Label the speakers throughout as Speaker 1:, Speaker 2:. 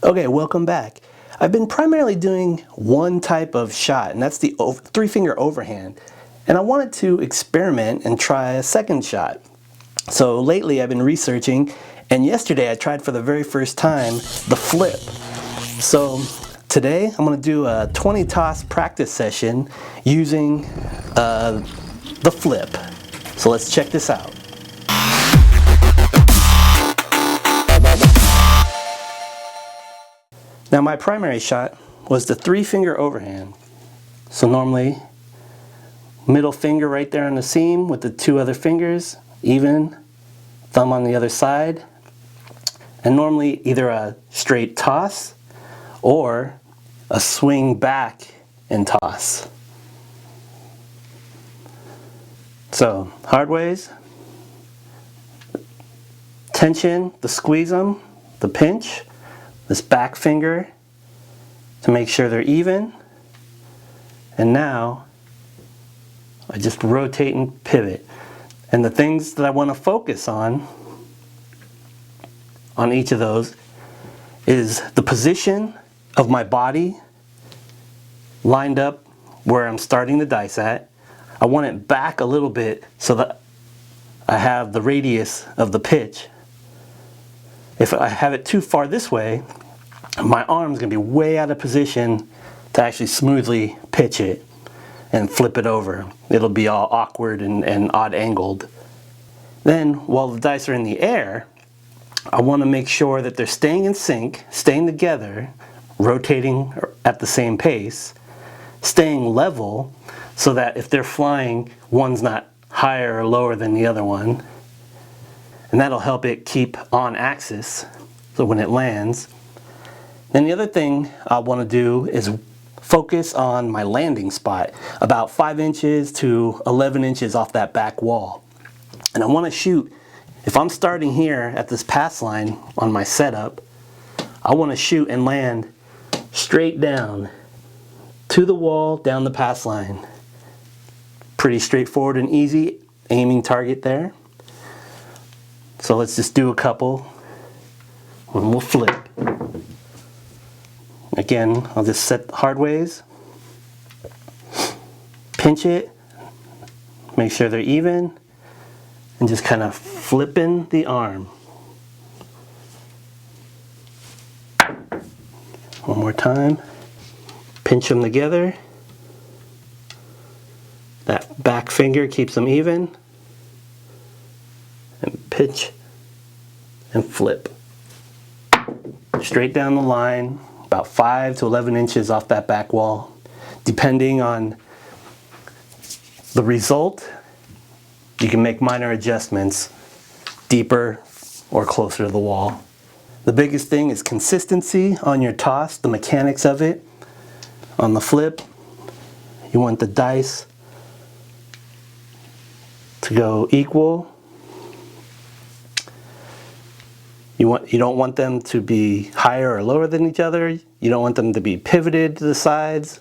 Speaker 1: Okay, welcome back. I've been primarily doing one type of shot, and that's the three-finger overhand. And I wanted to experiment and try a second shot. So lately I've been researching, and yesterday I tried for the very first time the flip. So today I'm going to do a 20 toss practice session using the flip. So let's check this out. Now my primary shot was the three-finger overhand. So normally, middle finger right there on the seam with the two other fingers, even, thumb on the other side, and normally either a straight toss or a swing back and toss. So hard ways, tension, the squeeze them, the pinch, this back finger to make sure they're even, and now I just rotate and pivot. And the things that I want to focus on each of those is the position of my body lined up where I'm starting the dice at. I want it back a little bit so that I have the radius of the pitch. If I have it too far this way, my arm's going to be way out of position to actually smoothly pitch it and flip it over. It'll be all awkward and odd angled. Then, while the dice are in the air, I want to make sure that they're staying in sync, staying together, rotating at the same pace, staying level so that if they're flying, one's not higher or lower than the other one. And that'll help it keep on axis, so when it lands. Then the other thing I want to do is focus on my landing spot, about 5 inches to 11 inches off that back wall. And I want to shoot, if I'm starting here at this pass line on my setup, I want to shoot and land straight down to the wall, down the pass line. Pretty straightforward and easy aiming target there. So let's just do a couple and we'll flip. Again, I'll just set hard ways, pinch it, make sure they're even, and just kind of flipping the arm. One more time, pinch them together. That back finger keeps them even, and pitch and flip. Straight down the line, about 5 to 11 inches off that back wall. Depending on the result, you can make minor adjustments, deeper or closer to the wall. The biggest thing is consistency on your toss, the mechanics of it. On the flip, you want the dice to go equal. You don't want them to be higher or lower than each other. You don't want them to be pivoted to the sides.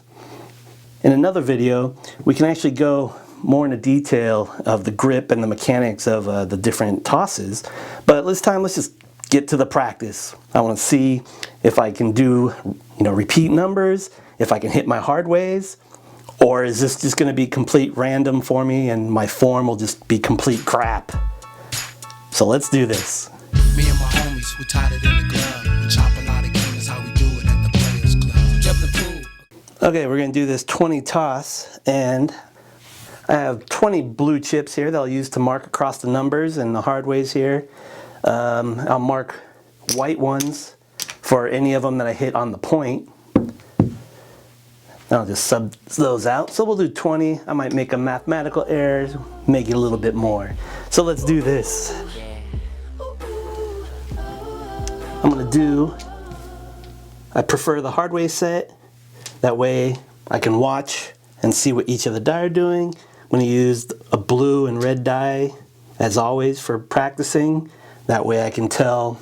Speaker 1: In another video, we can actually go more into detail of the grip and the mechanics of the different tosses. But this time, let's just get to the practice. I want to see if I can do, repeat numbers, if I can hit my hard ways, or is this just going to be complete random for me and my form will just be complete crap. So let's do this.
Speaker 2: Me and my homies, we tied it in the glove. We chop a lot of games, how we do it at the Players Club. Jump the pool.
Speaker 1: Okay, we're going to do this 20 toss, and I have 20 blue chips here that I'll use to mark across the numbers and the hard ways here. I'll mark white ones for any of them that I hit on the point. I'll just sub those out. So we'll do 20. I might make a mathematical error, make it a little bit more. So let's do this. I'm going to do, I prefer the hard way set. That way I can watch and see what each of the die are doing. I'm going to use a blue and red die as always for practicing. That way I can tell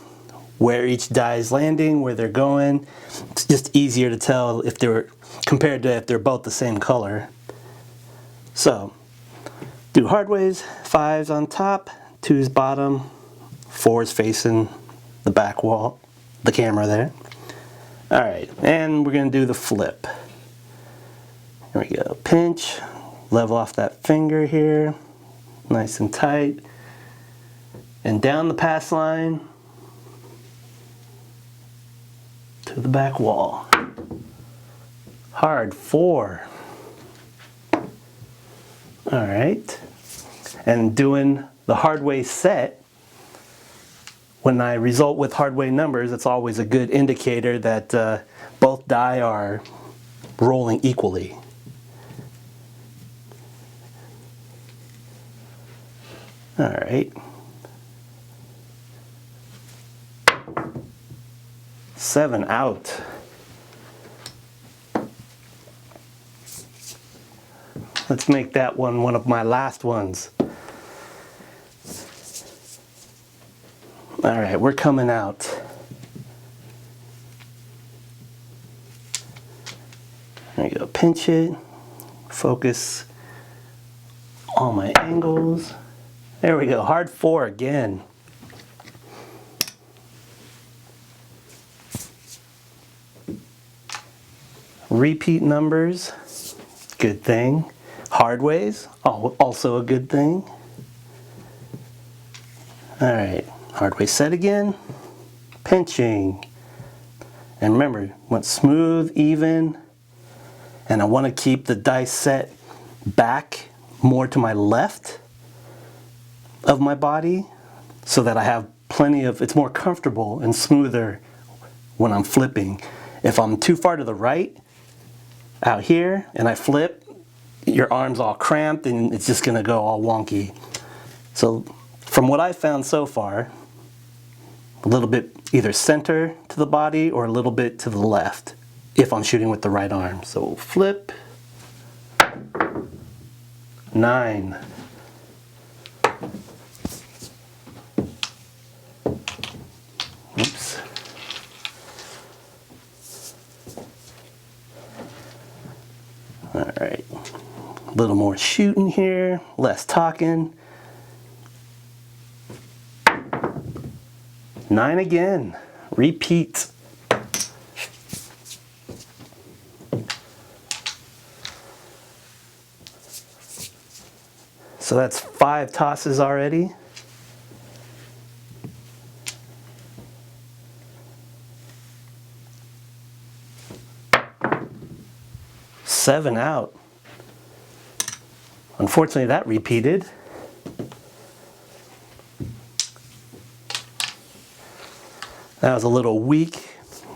Speaker 1: where each die is landing, where they're going. It's just easier to tell if they're compared to if they're both the same color. So do hard ways, 5s on top, 2s bottom, 4s facing the back wall, the camera there. All right, and we're gonna do the flip. Here we go, pinch, level off that finger here, nice and tight, and down the pass line to the back wall. Hard 4. All right, and doing the hard way set, when I result with hard way numbers, it's always a good indicator that both die are rolling equally. All right. 7 out. Let's make that one of my last ones. All right, we're coming out. There you go, pinch it, focus on my angles. There we go, hard 4 again. Repeat numbers, good thing. Hard ways, also a good thing. All right, hard way set again, pinching. And remember, want smooth, even, and I want to keep the dice set back more to my left of my body so that I have plenty of, it's more comfortable and smoother when I'm flipping. If I'm too far to the right, out here, and I flip, your arm's all cramped and it's just gonna go all wonky. So from what I've found so far, a little bit either center to the body or a little bit to the left if I'm shooting with the right arm. So flip, 9. Oops. All right, a little more shooting here, less talking. 9 again, repeat. So that's 5 tosses already. Seven out. Unfortunately, that repeated. That was a little weak.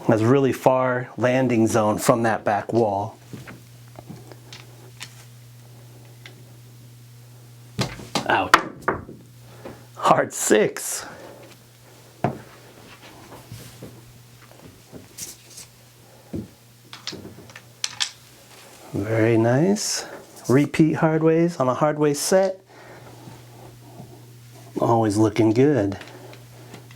Speaker 1: That's really far landing zone from that back wall. Out. Hard 6. Very nice. Repeat hard ways on a hard way set. Always looking good.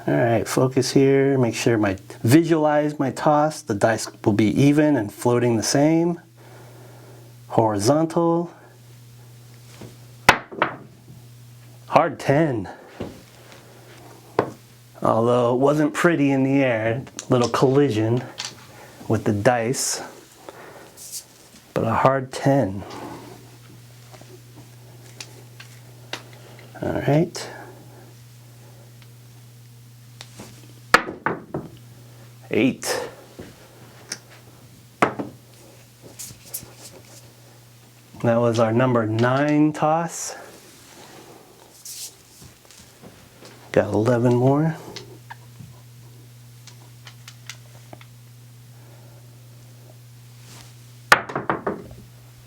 Speaker 1: All right, focus here. Make sure visualize my toss. The dice will be even and floating the same. Horizontal. Hard 10. Although it wasn't pretty in the air, little collision with the dice. But a hard 10. All right. 8. That was our number 9 toss. Got 11 more.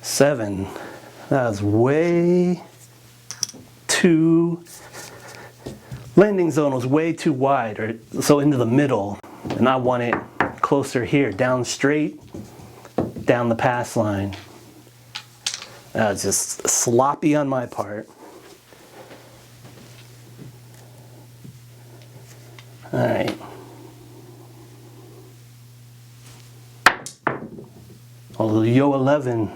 Speaker 1: 7. That was way too, landing zone was way too wide, or so into the middle, and I want it closer here, down straight, down the pass line. That was just sloppy on my part. All right. Oh, yo 11.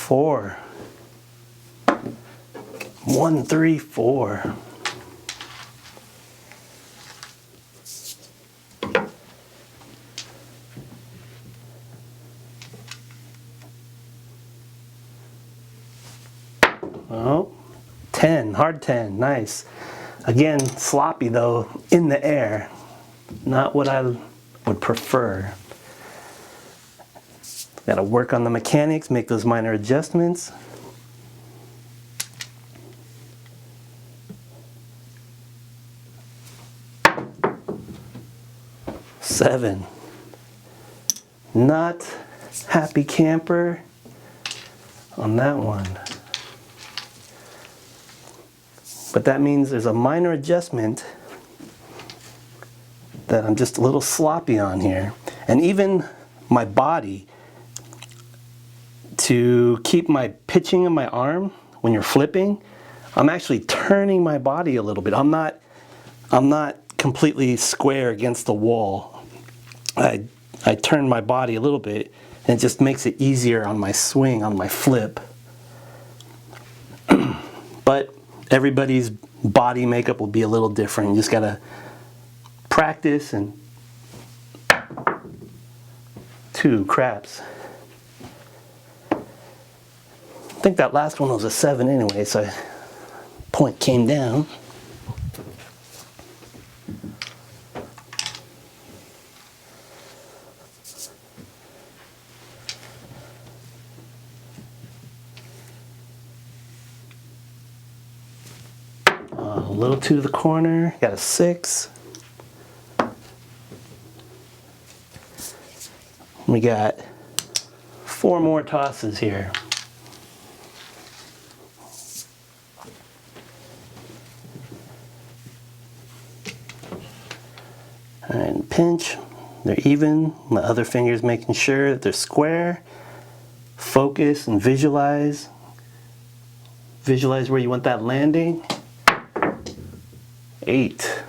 Speaker 1: 4. 1, 3, 4. Oh, 10, hard 10, nice. Again, sloppy though, in the air. Not what I would prefer. Got to work on the mechanics, make those minor adjustments. Seven. Not happy camper on that one. But that means there's a minor adjustment that I'm just a little sloppy on here. And even my body, to keep my pitching of my arm when you're flipping, I'm actually turning my body a little bit. I'm not completely square against the wall. I turn my body a little bit, and it just makes it easier on my swing, on my flip. But everybody's body makeup will be a little different. You just gotta practice. And 2 craps. I think that last one was a 7 anyway, so point came down. A little to the corner, got a 6. We got 4 more tosses here. And pinch, they're even. My other finger's making sure that they're square. Focus and visualize. Visualize where you want that landing. 8.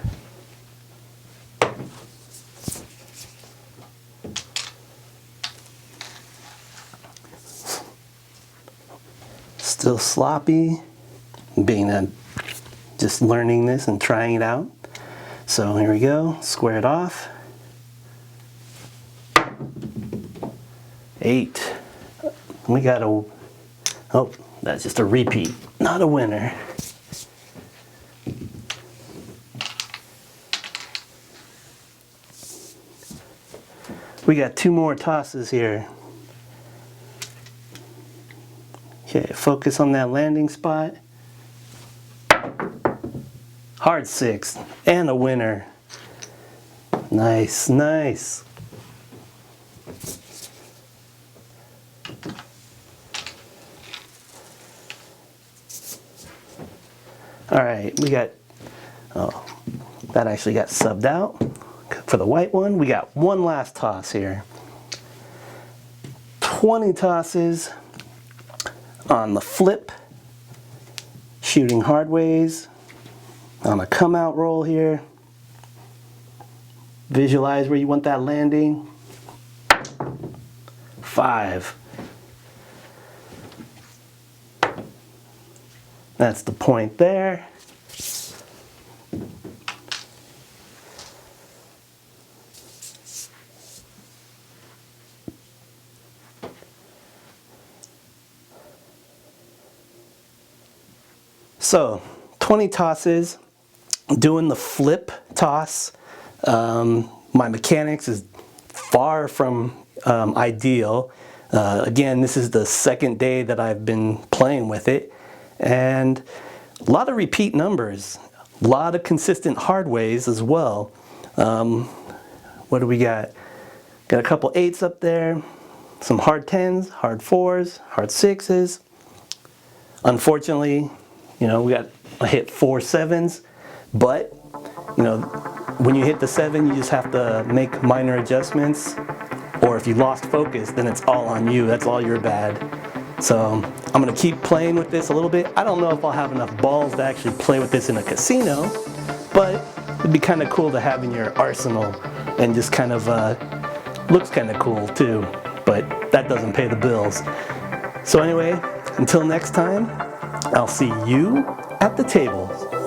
Speaker 1: Still sloppy, being just learning this and trying it out. So here we go, square it off. 8. We got a, oh, that's just a repeat, not a winner. We got 2 more tosses here. Okay, focus on that landing spot. Hard 6 and a winner. Nice, nice. All right, we got, oh, that actually got subbed out. For the white one, we got 1 last toss here. 20 tosses on the flip, shooting hard ways, on a come out roll here. Visualize where you want that landing. 5. That's the point there. So, 20 tosses, doing the flip toss. My mechanics is far from ideal. Again, this is the 2nd day that I've been playing with it. And a lot of repeat numbers, a lot of consistent hard ways as well. What do we got? Got a couple 8s up there, some hard 10s, hard 4s, hard 6s. Unfortunately, you know, I hit 4 7s, but, you know, when you hit the 7, you just have to make minor adjustments, or if you lost focus, then it's all on you. That's all your bad. So I'm gonna keep playing with this a little bit. I don't know if I'll have enough balls to actually play with this in a casino, but it'd be kind of cool to have in your arsenal, and just kind of looks kind of cool too, but that doesn't pay the bills. So anyway, until next time, I'll see you at the tables.